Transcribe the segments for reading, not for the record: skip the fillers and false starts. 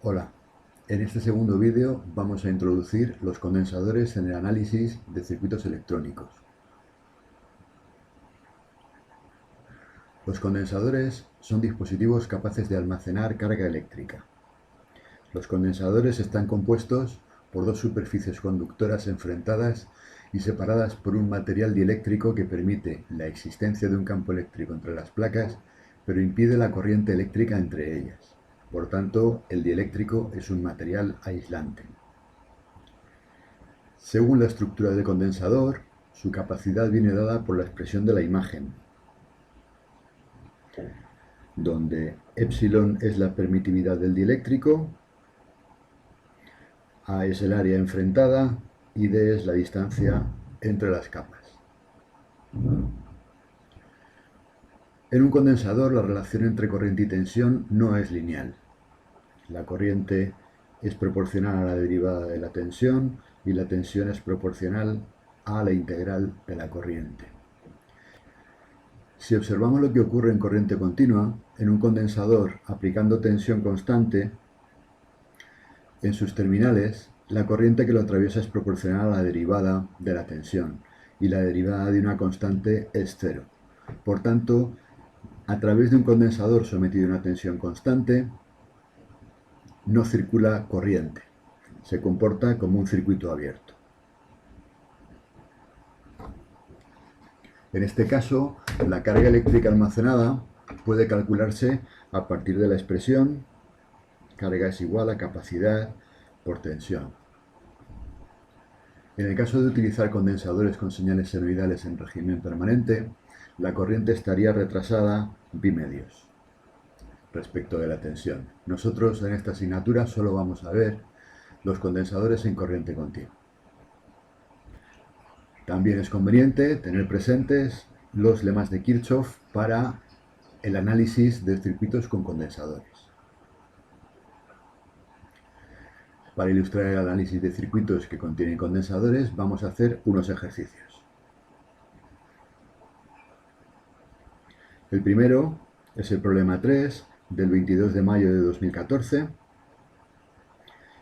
Hola, en este segundo vídeo vamos a introducir los condensadores en el análisis de circuitos electrónicos. Los condensadores son dispositivos capaces de almacenar carga eléctrica. Los condensadores están compuestos por dos superficies conductoras enfrentadas y separadas por un material dieléctrico que permite la existencia de un campo eléctrico entre las placas, pero impide la corriente eléctrica entre ellas. Por tanto, el dieléctrico es un material aislante. Según la estructura del condensador, su capacidad viene dada por la expresión de la imagen, donde epsilon es la permitividad del dieléctrico, A es el área enfrentada y D es la distancia entre las capas. En un condensador, la relación entre corriente y tensión no es lineal. La corriente es proporcional a la derivada de la tensión y la tensión es proporcional a la integral de la corriente. Si observamos lo que ocurre en corriente continua, en un condensador aplicando tensión constante, en sus terminales, la corriente que lo atraviesa es proporcional a la derivada de la tensión, y la derivada de una constante es cero. Por tanto, a través de un condensador sometido a una tensión constante, no circula corriente. Se comporta como un circuito abierto. En este caso, la carga eléctrica almacenada puede calcularse a partir de la expresión carga es igual a capacidad por tensión. En el caso de utilizar condensadores con señales senoidales en régimen permanente, la corriente estaría retrasada bimedios respecto de la tensión. Nosotros en esta asignatura solo vamos a ver los condensadores en corriente continua. También es conveniente tener presentes los lemas de Kirchhoff para el análisis de circuitos con condensadores. Para ilustrar el análisis de circuitos que contienen condensadores, vamos a hacer unos ejercicios. El primero es el problema 3 del 22 de mayo de 2014.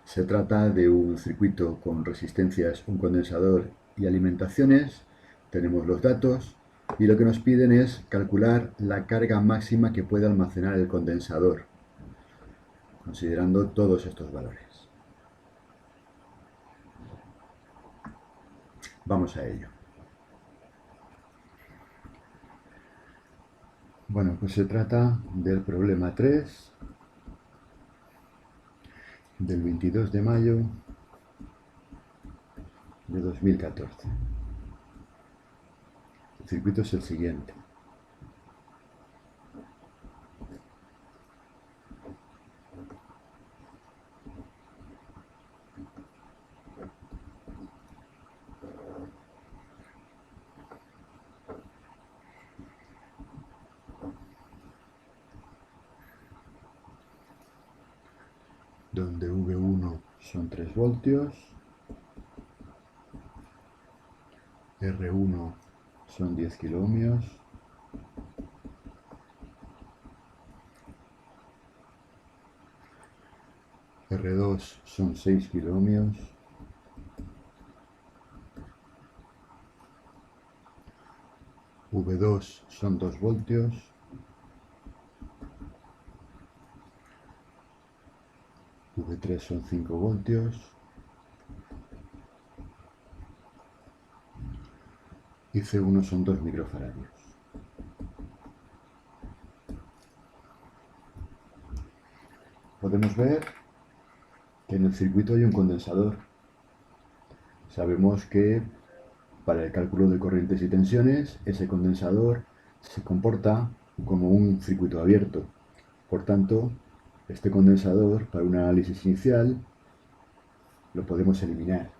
Se trata de un circuito con resistencias, un condensador y alimentaciones. Tenemos los datos y lo que nos piden es calcular la carga máxima que puede almacenar el condensador, considerando todos estos valores. Vamos a ello. Bueno, pues se trata del problema 3 del 22 de mayo de 2014. El circuito es el siguiente. Donde V1 son 3 voltios, R1 son 10 kiloohmios, R2 son 6 kiloohmios, V2 son 2 voltios, V3 son 5 voltios y C1 son 2 microfaradios. Podemos ver que en el circuito hay un condensador. Sabemos que para el cálculo de corrientes y tensiones, ese condensador se comporta como un circuito abierto. Por tanto, este condensador, para un análisis inicial, lo podemos eliminar,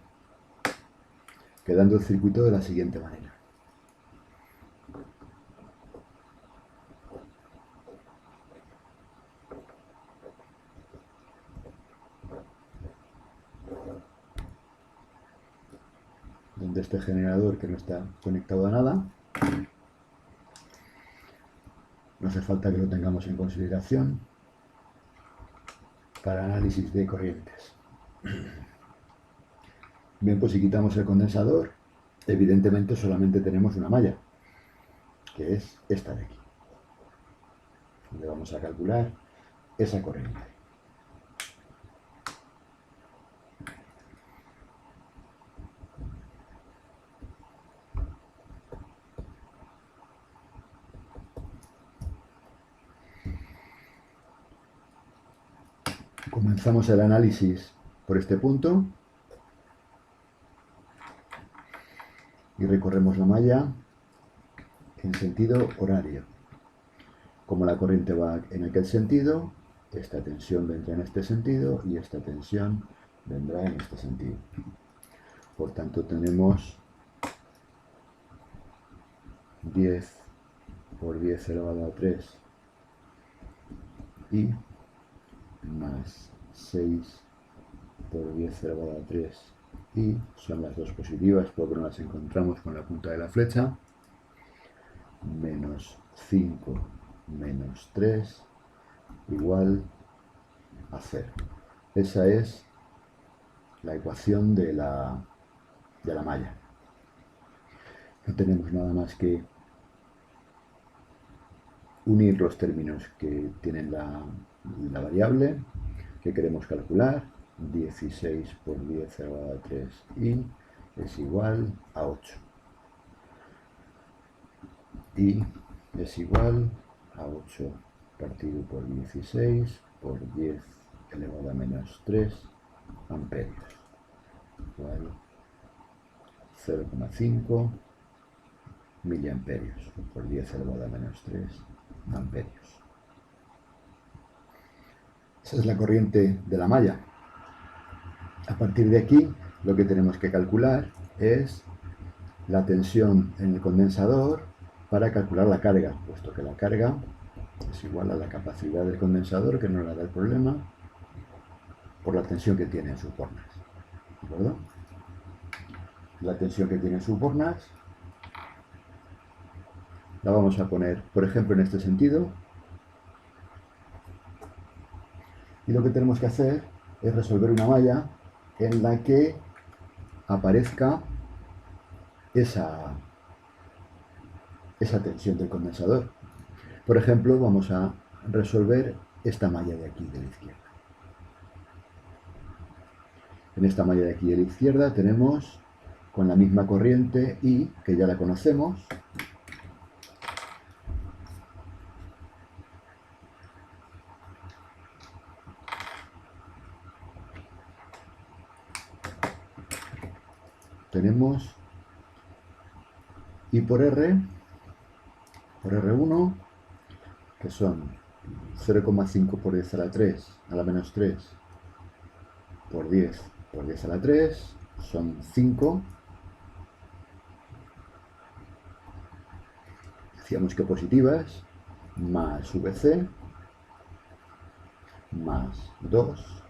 quedando el circuito de la siguiente manera. Donde este generador, que no está conectado a nada, no hace falta que lo tengamos en consideración. para análisis de corrientes. Bien, pues si quitamos el condensador, evidentemente solamente tenemos una malla, que es esta de aquí, donde vamos a calcular esa corriente. Comenzamos el análisis por este punto y recorremos la malla en sentido horario. Como la corriente va en aquel sentido, esta tensión vendrá en este sentido y esta tensión vendrá en este sentido. Por tanto, tenemos 10 por 10 elevado a 3 y más 6 por 10 elevado a 3 y son las dos positivas porque no las encontramos con la punta de la flecha, menos 5 menos 3 igual a 0. Esa es la ecuación de la malla. No tenemos nada más que unir los términos que tienen la variable que queremos calcular, 16 por 10 elevado a 3 y es igual a 8. Y es igual a 8 partido por 16 por 10 elevado a menos 3 amperios, igual 0,5 miliamperios por 10 elevado a menos 3 amperios. Esa es la corriente de la malla. A partir de aquí, lo que tenemos que calcular es la tensión en el condensador para calcular la carga, puesto que la carga es igual a la capacidad del condensador, que no le da el problema, por la tensión que tiene en sus bornas. ¿De acuerdo? La tensión que tiene en sus bornas la vamos a poner, por ejemplo, en este sentido. Y lo que tenemos que hacer es resolver una malla en la que aparezca esa tensión del condensador. Por ejemplo, vamos a resolver esta malla de aquí de la izquierda. En esta malla de aquí de la izquierda tenemos, con la misma corriente I, que ya la conocemos, tenemos I por R1, que son 0,5 por 10 a la 3 a la menos 3 por 10 por 10 a la 3, son 5. Decíamos que positivas, más VC, más 2,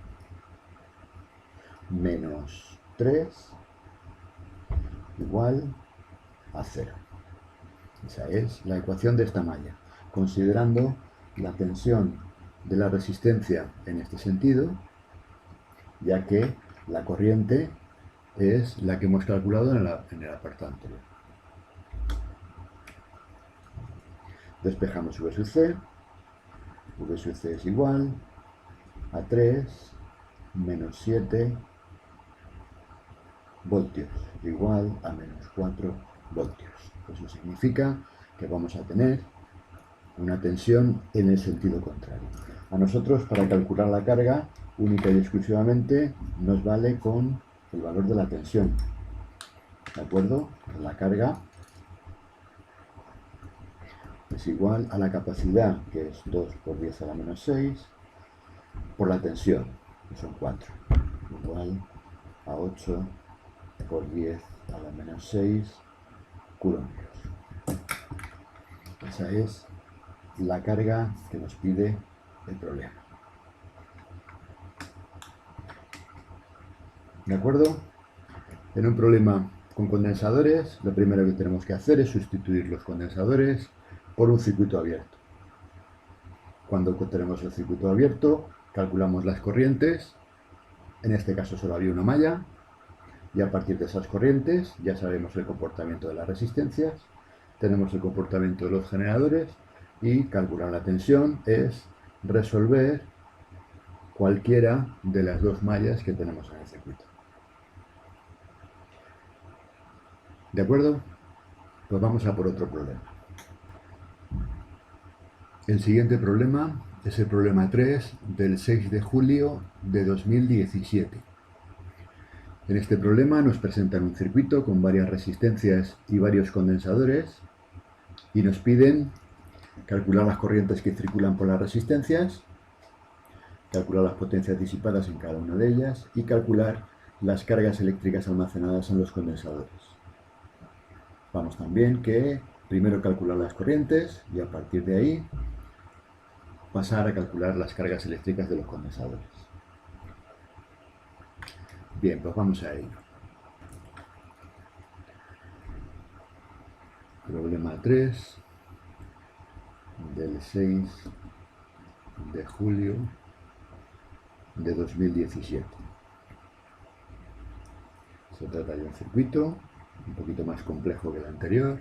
menos 3, igual a 0. Esa es la ecuación de esta malla, considerando la tensión de la resistencia en este sentido, ya que la corriente es la que hemos calculado en el apartado anterior. Despejamos V sub C. V sub C es igual a 3 menos 7 voltios, igual a menos 4 voltios. Eso significa que vamos a tener una tensión en el sentido contrario. A nosotros, para calcular la carga, única y exclusivamente nos vale con el valor de la tensión. ¿De acuerdo? La carga es igual a la capacidad, que es 2 por 10 a la menos 6, por la tensión, que son 4, igual a 8 por 10 a la menos 6 coulombs. Esa es la carga que nos pide el problema. ¿De acuerdo? En un problema con condensadores, lo primero que tenemos que hacer es sustituir los condensadores por un circuito abierto. Cuando tenemos el circuito abierto, Calculamos las corrientes, en este caso solo había una malla, y a partir de esas corrientes ya sabemos el comportamiento de las resistencias, tenemos el comportamiento de los generadores, y calcular la tensión es resolver cualquiera de las dos mallas que tenemos en el circuito. ¿De acuerdo? Pues vamos a por otro problema. El siguiente problema es el problema 3 del 6 de julio de 2017. En este problema nos presentan un circuito con varias resistencias y varios condensadores y nos piden calcular las corrientes que circulan por las resistencias, calcular las potencias disipadas en cada una de ellas y calcular las cargas eléctricas almacenadas en los condensadores. Vamos también que primero calcular las corrientes y a partir de ahí pasar a calcular las cargas eléctricas de los condensadores. Bien, pues vamos a ello. Problema 3 del 6 de julio de 2017. Se trata de un circuito un poquito más complejo que el anterior.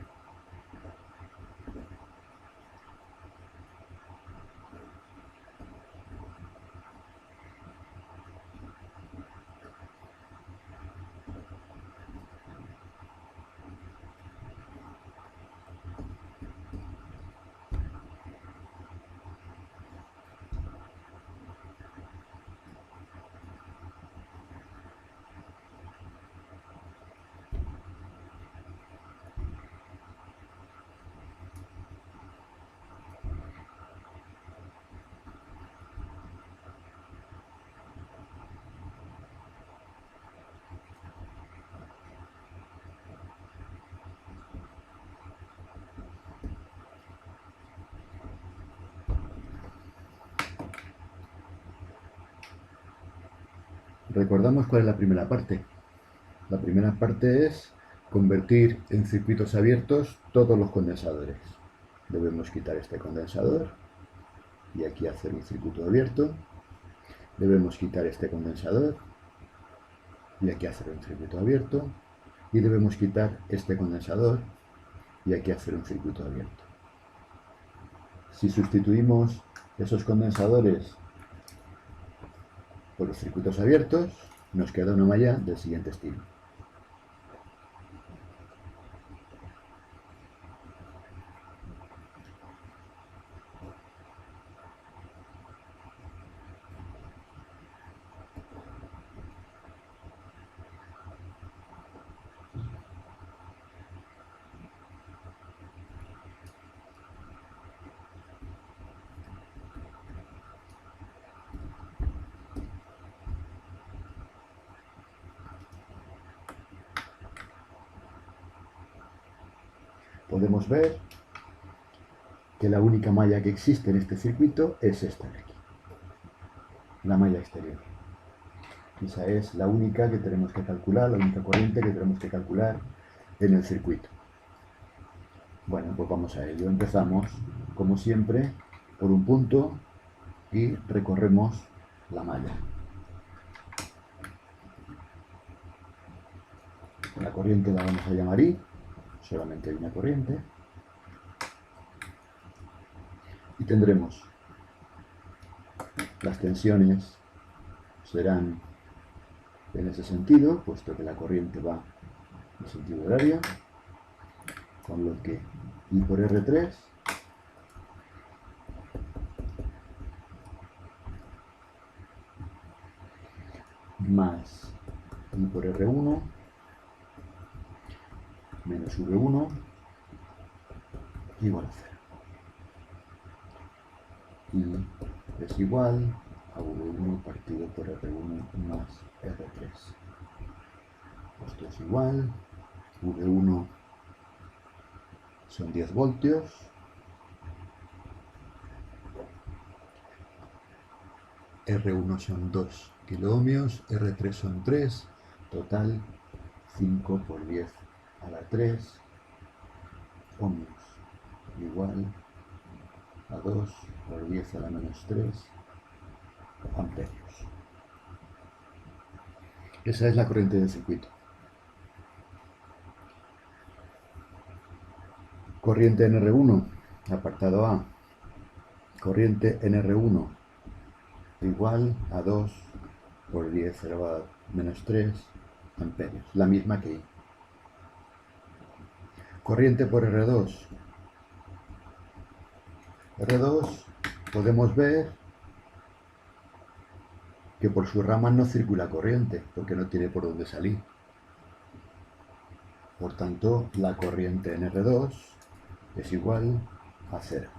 Recordamos cuál es la primera parte. La primera parte es convertir en circuitos abiertos todos los condensadores. Debemos quitar este condensador y aquí hacer un circuito abierto. Debemos quitar este condensador y aquí hacer un circuito abierto. Y debemos quitar este condensador y aquí hacer un circuito abierto. Si sustituimos esos condensadores por los circuitos abiertos, nos queda una malla del siguiente estilo. Podemos ver que la única malla que existe en este circuito es esta de aquí, la malla exterior. Esa es la única que tenemos que calcular, la única corriente que tenemos que calcular en el circuito. Bueno, pues vamos a ello. Empezamos, como siempre, por un punto y recorremos la malla. La corriente la vamos a llamar I, solamente hay una corriente. Y tendremos las tensiones serán en ese sentido, puesto que la corriente va en sentido horario, con lo que I por R3 más I por R1 menos V1 igual a 0. Y es igual a V1 partido por R1 más R3. Esto es igual, V1 son 10 voltios, R1 son 2 kiloohmios, R3 son 3, total 5 por 10 a la 3 ohmios, igual a 2 por 10 a la menos 3 amperios. Esa es la corriente del circuito. Corriente en R1, apartado A. Corriente en R1 igual a 2 por 10 elevado a menos 3 amperios, la misma que I. Corriente por R2. R2 podemos ver que por su rama no circula corriente, porque no tiene por dónde salir. Por tanto, la corriente en R2 es igual a 0.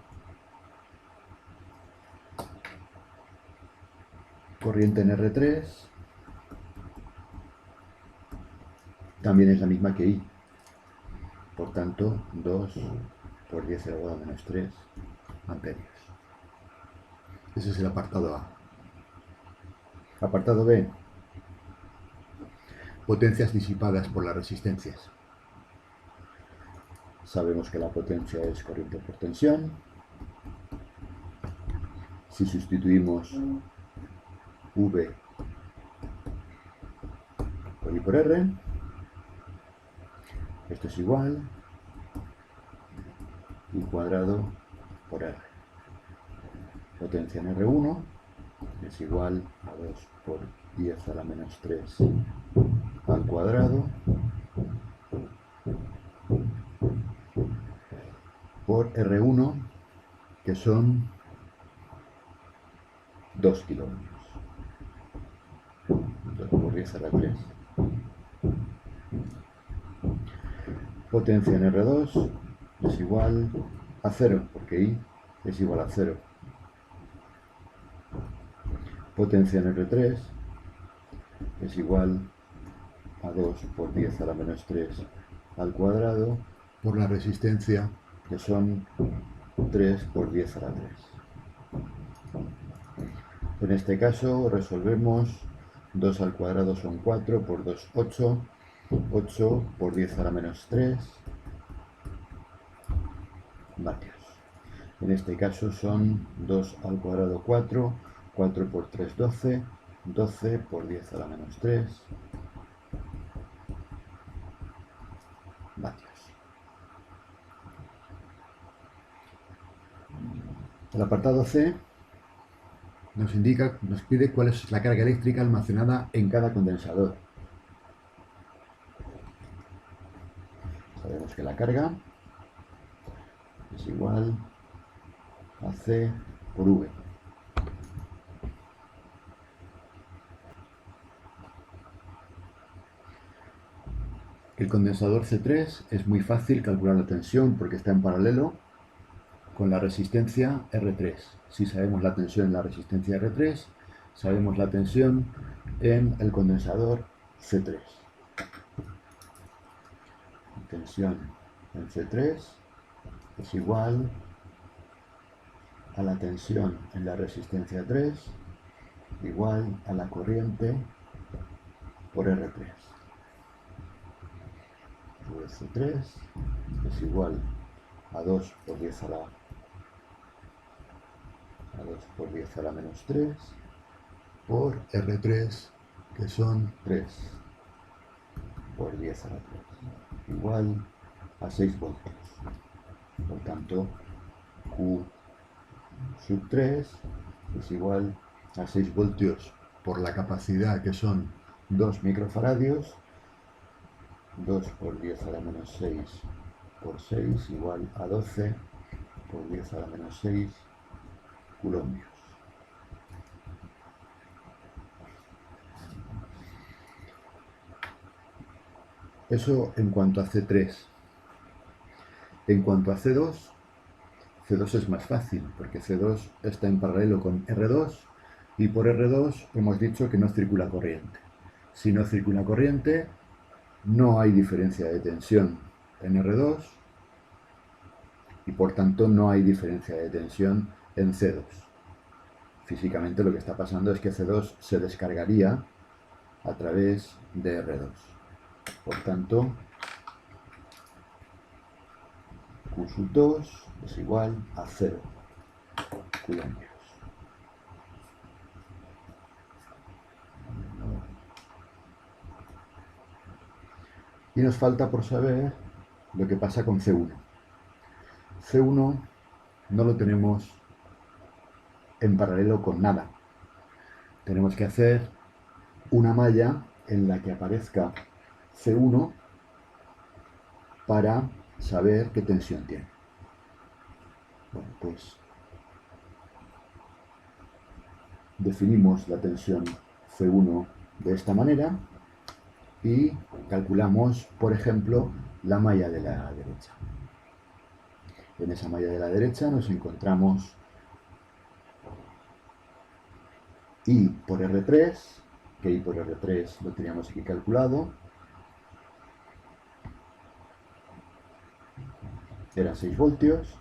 Corriente en R3 también es la misma que I. Por tanto, 2 por 10 elevado a menos 3 amperios. Ese es el apartado A. Apartado B. Potencias disipadas por las resistencias. Sabemos que la potencia es corriente por tensión. Si sustituimos V por I por R, esto es igual I cuadrado por R. Potencia en R1 es igual a 2 por 10 a la menos 3 al cuadrado por R1, que son 2 kiloohmios. 2 por 10 a la 3. Potencia en R2 es igual a 0, porque I es igual a 0. Potencia en R3 es igual a 2 por 10 a la menos 3 al cuadrado por la resistencia, que son 3 por 10 a la 3. En este caso resolvemos 2 al cuadrado son 4 por 2, 8. 8 por 10 a la menos 3 vatios. En este caso son 2 al cuadrado 4, 4 por 3, 12, 12 por 10 a la menos 3 vatios. El apartado C nos pide cuál es la carga eléctrica almacenada en cada condensador. Sabemos que la carga es igual a C por V. El condensador C3 es muy fácil calcular la tensión porque está en paralelo con la resistencia R3. Si sabemos la tensión en la resistencia R3, sabemos la tensión en el condensador C3. Tensión en C3 es igual a la tensión en la resistencia 3 igual a la corriente por R3. C3 es igual a 2 por 10 a la 2 por 10 a la menos 3 por R3, que son 3 por 10 a la 3, igual a 6 voltios. Por tanto, Q sub 3 es igual a 6 voltios por la capacidad, que son 2 microfaradios. 2 por 10 a la menos 6 por 6 igual a 12 por 10 a la menos 6 coulombios. Eso en cuanto a C3. En cuanto a C2, C2 es más fácil, porque C2 está en paralelo con R2, y por R2 hemos dicho que no circula corriente. Si no circula corriente, no hay diferencia de tensión en R2, y por tanto no hay diferencia de tensión en C2. Físicamente lo que está pasando es que C2 se descargaría a través de R2. Por tanto, Q sub 2 es igual a 0 coulombios. Y nos falta por saber lo que pasa con C1. C1 no lo tenemos en paralelo con nada. Tenemos que hacer una malla en la que aparezca C1 para saber qué tensión tiene. Bueno, pues definimos la tensión C1 de esta manera y calculamos, por ejemplo, la malla de la derecha. En esa malla de la derecha nos encontramos I por R3, que I por R3 lo teníamos aquí calculado, era 6 voltios,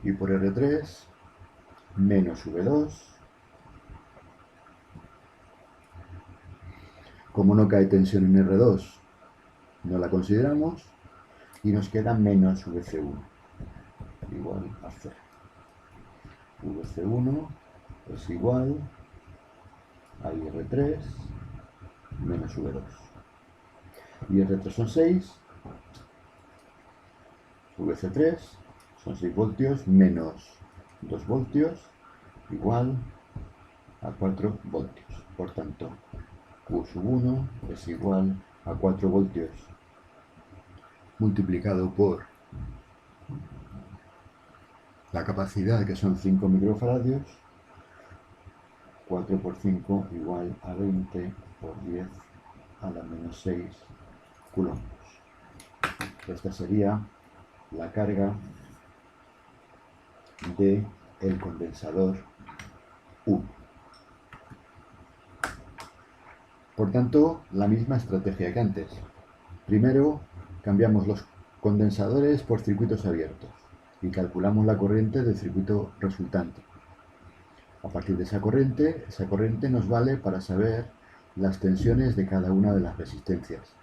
I por R3 menos V2, como no cae tensión en R2, no la consideramos, y nos queda menos VC1, igual a 0. VC1 es igual a IR3 menos V2. IR3 son 6, VC3 son 6 voltios menos 2 voltios igual a 4 voltios. Por tanto, Q1 es igual a 4 voltios multiplicado por la capacidad, que son 5 microfaradios. 4 por 5 igual a 20 por 10 a la menos 6 coulombs. Esta sería la carga del condensador 1. Por tanto, la misma estrategia que antes. Primero, cambiamos los condensadores por circuitos abiertos y calculamos la corriente del circuito resultante. A partir de esa corriente nos vale para saber las tensiones de cada una de las resistencias.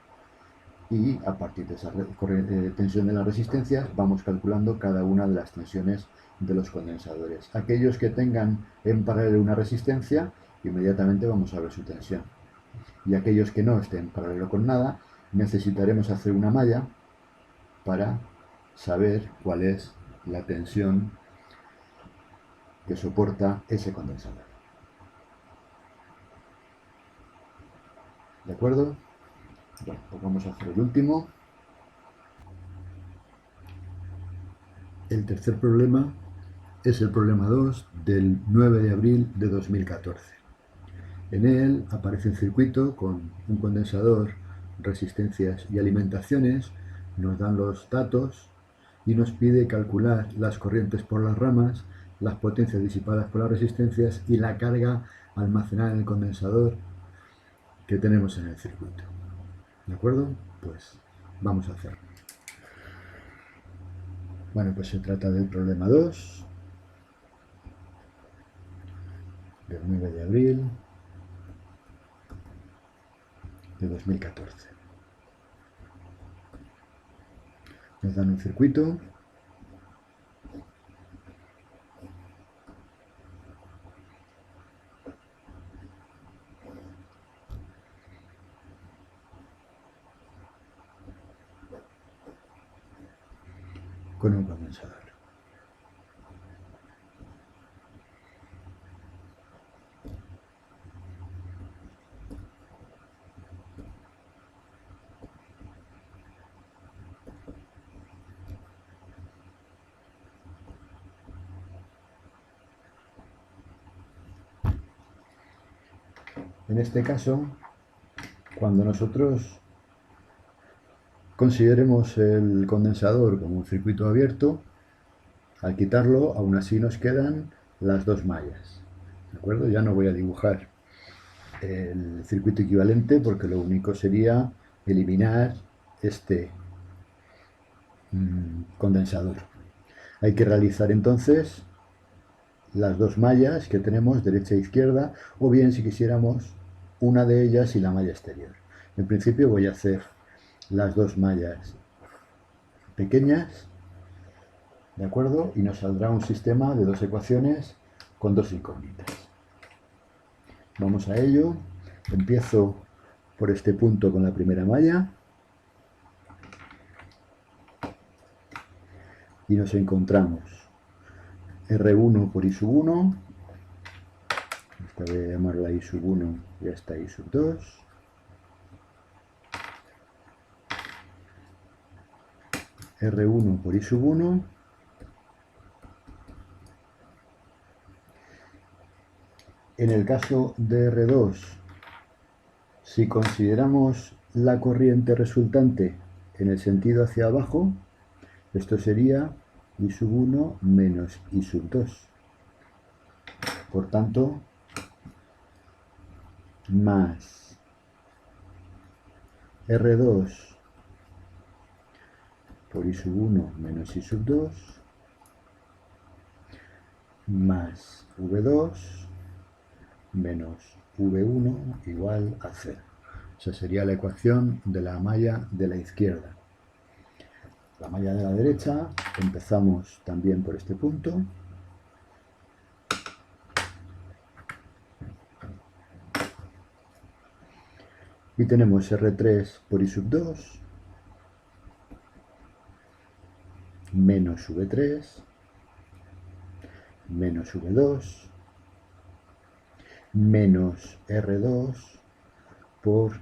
Y a partir de esa tensión de las resistencias vamos calculando cada una de las tensiones de los condensadores. Aquellos que tengan en paralelo una resistencia, inmediatamente vamos a ver su tensión. Y aquellos que no estén en paralelo con nada, necesitaremos hacer una malla para saber cuál es la tensión que soporta ese condensador. ¿De acuerdo? Bueno, pues vamos a hacer el último. El tercer problema es el problema 2 del 9 de abril de 2014. En él aparece un circuito con un condensador, resistencias y alimentaciones, nos dan los datos y nos pide calcular las corrientes por las ramas, las potencias disipadas por las resistencias y la carga almacenada en el condensador que tenemos en el circuito. ¿De acuerdo? Pues vamos a hacerlo. Bueno, pues se trata del problema 2, del 9 de abril de 2014. Nos dan un circuito con un condensador. En este caso, cuando nosotros consideremos el condensador como un circuito abierto, al quitarlo, aún así nos quedan las dos mallas. ¿De acuerdo? Ya no voy a dibujar el circuito equivalente porque lo único sería eliminar este condensador. Hay que realizar entonces las dos mallas que tenemos, derecha e izquierda, o bien si quisiéramos una de ellas y la malla exterior. En principio voy a hacer las dos mallas pequeñas, ¿de acuerdo? Y nos saldrá un sistema de dos ecuaciones con dos incógnitas. Vamos a ello. Empiezo por este punto con la primera malla. Y nos encontramos R1 por I sub 1. Esta voy a llamarla I sub 1 y esta I sub 2. R1 por I sub 1. En el caso de R2, si consideramos la corriente resultante en el sentido hacia abajo, esto sería I sub 1 menos I sub 2. Por tanto, más R2 por I sub 1 menos I sub 2 más V2 menos V1 igual a 0. Esa sería la ecuación de la malla de la izquierda. La malla de la derecha, empezamos también por este punto. Y tenemos R3 por I sub 2 menos V3 menos V2 menos R2 por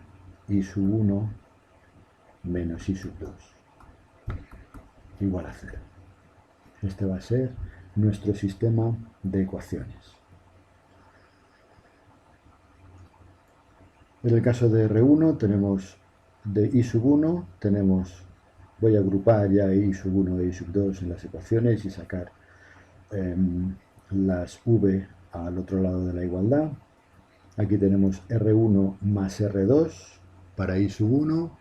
I sub 1 menos I sub 2 igual a 0. Este va a ser nuestro sistema de ecuaciones. En el caso de R1 tenemos de I sub 1, voy a agrupar ya I sub 1 e I sub 2 en las ecuaciones y sacar las V al otro lado de la igualdad. Aquí tenemos R1 más R2 para I sub 1,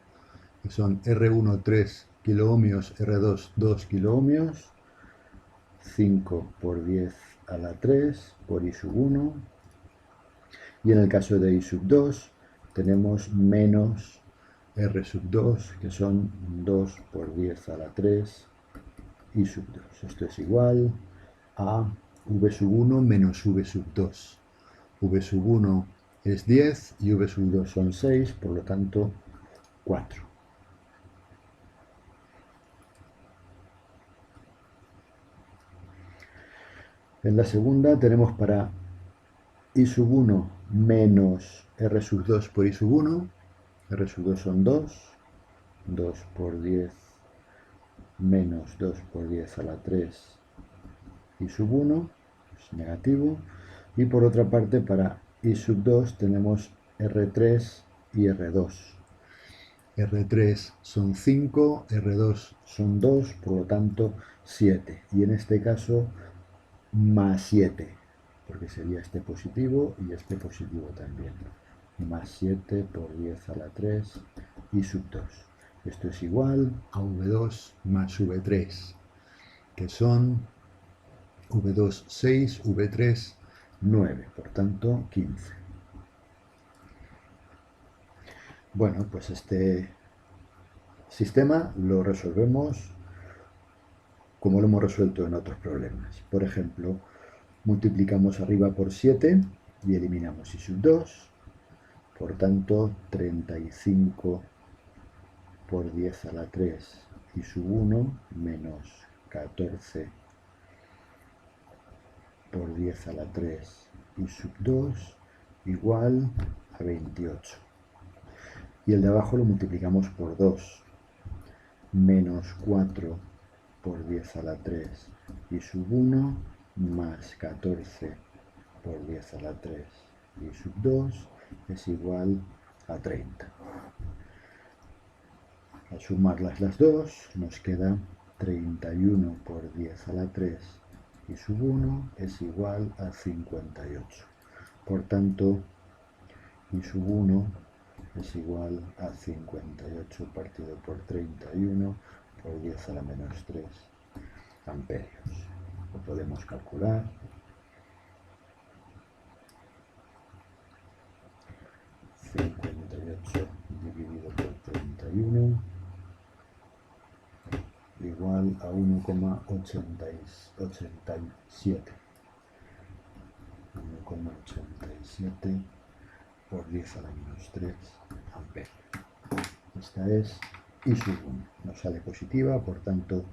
que son R1 3 kiloohmios, R2 2 kiloohmios, 5 por 10 a la 3 por I sub 1. Y en el caso de I sub 2 tenemos menos R sub 2, que son 2 por 10 a la 3 I sub 2. Esto es igual a V sub 1 menos V sub 2. V sub 1 es 10 y V sub 2 son 6, por lo tanto 4. En la segunda tenemos para I sub 1 menos R sub 2 por I sub 1. R sub 2 son 2. 2 por 10 menos 2 por 10 a la 3 I sub 1 es negativo. Y por otra parte, para I sub 2 tenemos R3 y R2. R3 son 5, R2 son 2, por lo tanto 7. Y en este caso, más 7, porque sería este positivo y este positivo también. Más 7 por 10 a la 3 I sub 2. Esto es igual a V2 más V3, que son V2 6, V3 9, por tanto 15. Bueno, pues este sistema lo resolvemos como lo hemos resuelto en otros problemas. Por ejemplo, multiplicamos arriba por 7 y eliminamos I sub 2. Por tanto, 35 por 10 a la 3 I sub 1 menos 14 por 10 a la 3 I sub 2 igual a 28. Y el de abajo lo multiplicamos por 2. Menos 4 por 10 a la 3 I sub 1 más 14 por 10 a la 3 I sub 2 es igual a 30. Al sumarlas las dos nos queda 31 por 10 a la 3 I sub 1 es igual a 58. Por tanto, I sub 1 es igual a 58 partido por 31 por 10 a la menos 3 amperios. Lo podemos calcular. 58 dividido por 31 igual a 1,87. 1,87 por 10 a la menos 3 amperios. Esta es I sub 1. Nos sale positiva, por tanto,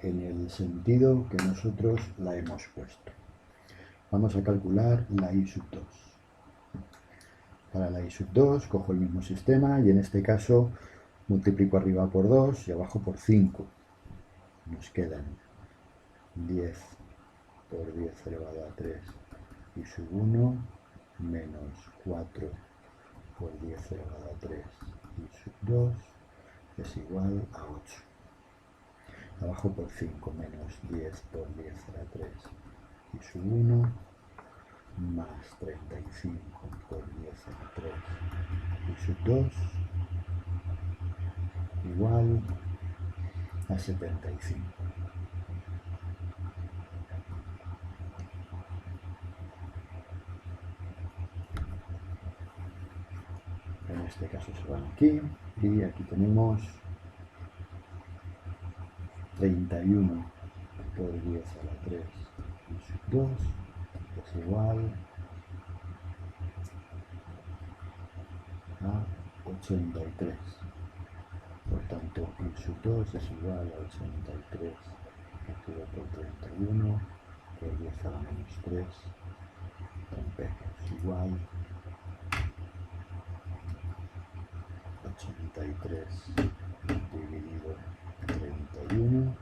en el sentido que nosotros la hemos puesto. Vamos a calcular la I sub 2. Para la I sub 2 cojo el mismo sistema y en este caso multiplico arriba por 2 y abajo por 5. Nos quedan 10 por 10 elevado a 3 I sub 1 menos 4 por 10 elevado a 3 I sub 2 es igual a 8. Abajo por 5 menos 10 por 10 a la 3 I sub 1 más 35 por 10 a la 3 I sub 2 igual a 75. En este caso se van aquí y aquí tenemos 31 por 10 a la 3 I sub 2 es igual a 83. Por tanto, I sub 2 es igual a 83 partido por 31 por 10 a la menos 3 amperios igual 83 dividido 31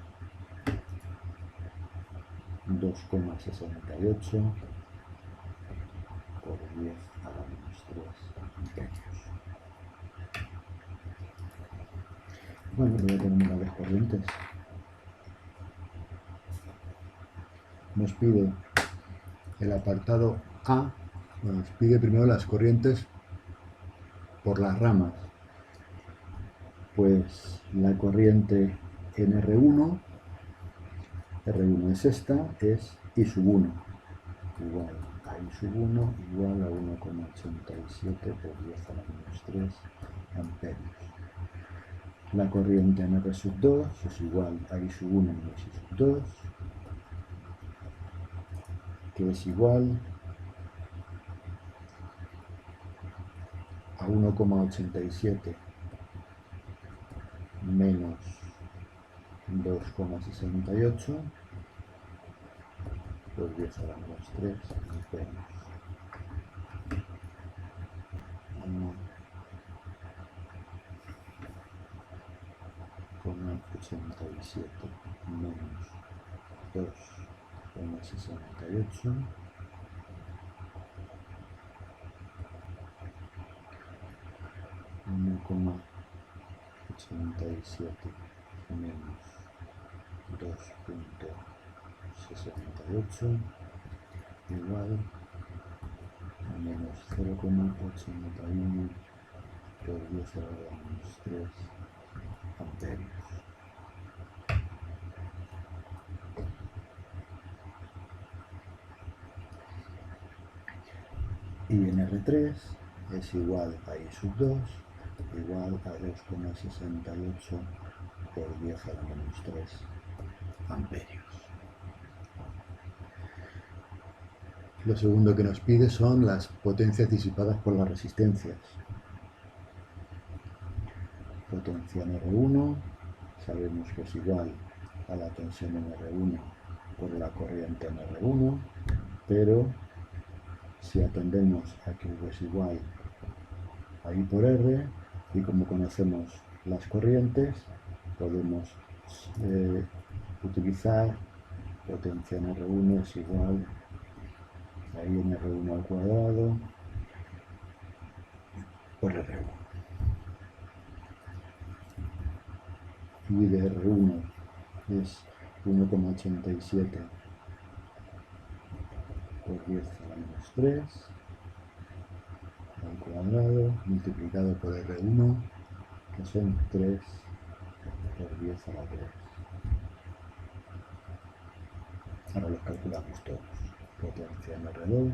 2,68 por 10 a la menos 3 amperios. Bueno, luego tenemos las corrientes. Nos pide el apartado A, nos pide primero las corrientes por las ramas. Pues la corriente en R1 es esta, es I sub 1, igual a I sub 1 igual a 1,87 por 10 a la menos 3 amperios. La corriente en R sub 2 es igual a I sub 1 menos I sub 2, que es igual a 1,87 menos 2,68 por 10 a la menos 3 amperios. 1,87 menos 2,68 1,87 menos 2,68 igual a menos 0,81 por 10 a la menos 3 amperios. Y en R3 es igual a I sub 2 igual a 2,68 por 10 a la menos 3 amperios. Lo segundo que nos pide son las potencias disipadas por las resistencias. Potencia en R1 sabemos que es igual a la tensión en R1 por la corriente en R1, pero si atendemos a que V es igual a I por R, y como conocemos las corrientes, podemos utilizar potencia en R1 es igual a I en R1 al cuadrado por R1. I de R1 es 1,87 por 10 a la menos 3 al cuadrado multiplicado por R1, que son 3 por 10 a la 3. Ahora los calculamos todos. Potencia en R2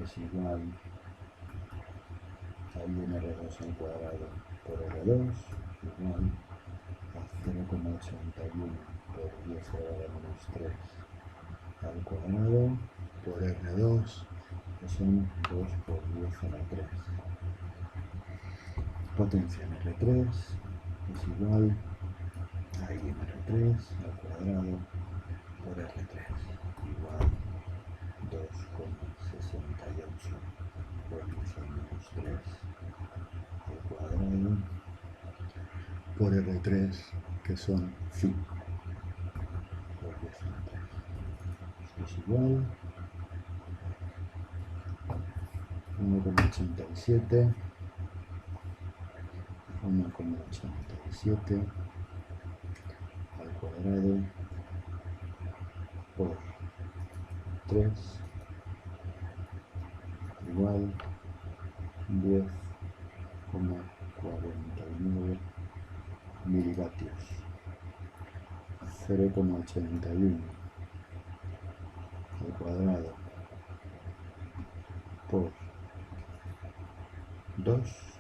es igual a I en R2 al cuadrado por R2 igual a 0,81 por 10 elevado a menos 3 al cuadrado por R2 que son 2 por 10 a la 3. Potencia en R3 es igual a I en R3 al cuadrado por R3 igual 2,68 por 10 a la menos 3 al cuadrado por R3, que son 5 por 10 a la 3. Esto es igual 1,87 al cuadrado por 3 igual 10,49 milivatios. 0,81 al cuadrado por 2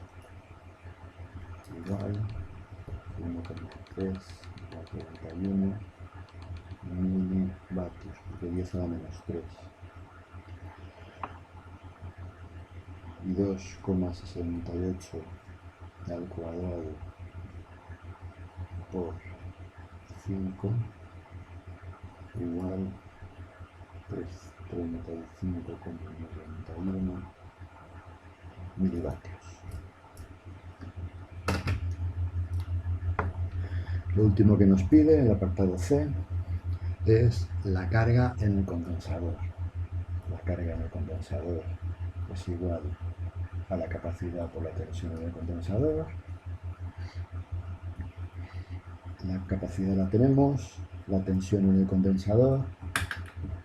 igual 1,3 a 41 milivatios, porque 10 a la menos 3. Y 2,68 al cuadrado por 5 igual 35,91 milivatios. Lo último que nos pide el apartado C es la carga en el condensador. La carga en el condensador es igual a la capacidad por la tensión en el condensador. La capacidad la tenemos, la tensión en el condensador,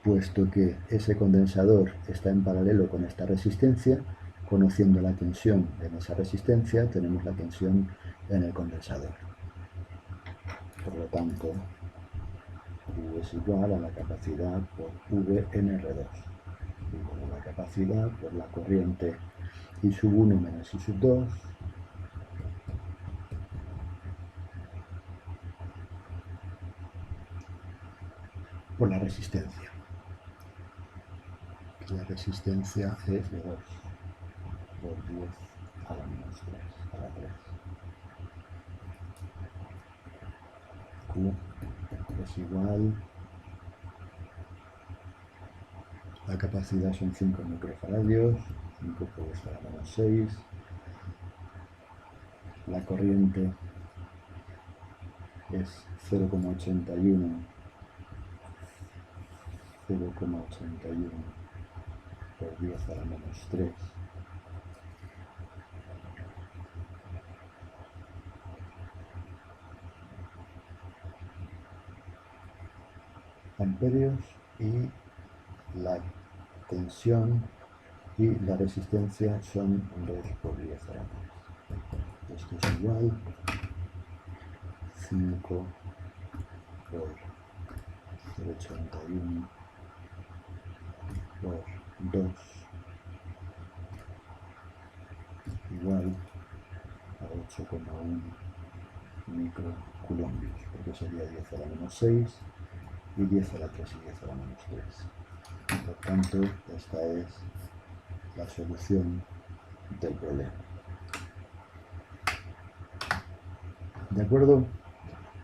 puesto que ese condensador está en paralelo con esta resistencia, conociendo la tensión en esa resistencia, tenemos la tensión en el condensador. Por lo tanto, U es igual a la capacidad por V en R2. Igual a la capacidad por la corriente I sub 1 menos I sub 2 por la resistencia. La resistencia es de 2 por 10 a la menos 3 a la 3. Q es igual, la capacidad son 5 microfaradios, 5 por 10 a la menos 6. La corriente es 0,81 por 10 a la menos 3. Amperios, y la tensión y la resistencia son 2 por 10 a la 3. Esto es igual 5 por 0,81 por 2 igual a 8,1 microcoulombios, porque sería 10 a la menos 6 y 10 a la 3 y 10 a la menos 3. Por tanto, esta es la solución del problema. ¿De acuerdo?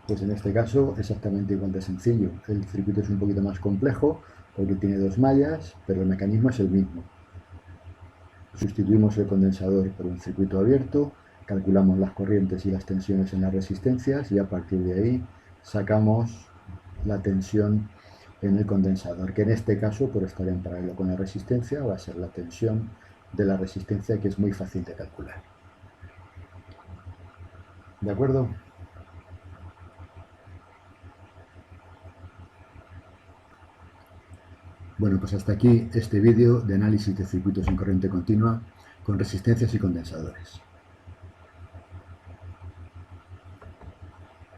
Pues en este caso exactamente igual de sencillo. El circuito es un poquito más complejo porque tiene 2 mallas, pero el mecanismo es el mismo. Sustituimos el condensador por un circuito abierto, calculamos las corrientes y las tensiones en las resistencias y a partir de ahí sacamos la tensión en el condensador, que en este caso, por estar en paralelo con la resistencia, va a ser la tensión de la resistencia, que es muy fácil de calcular. ¿De acuerdo? Bueno, pues hasta aquí este vídeo de análisis de circuitos en corriente continua con resistencias y condensadores.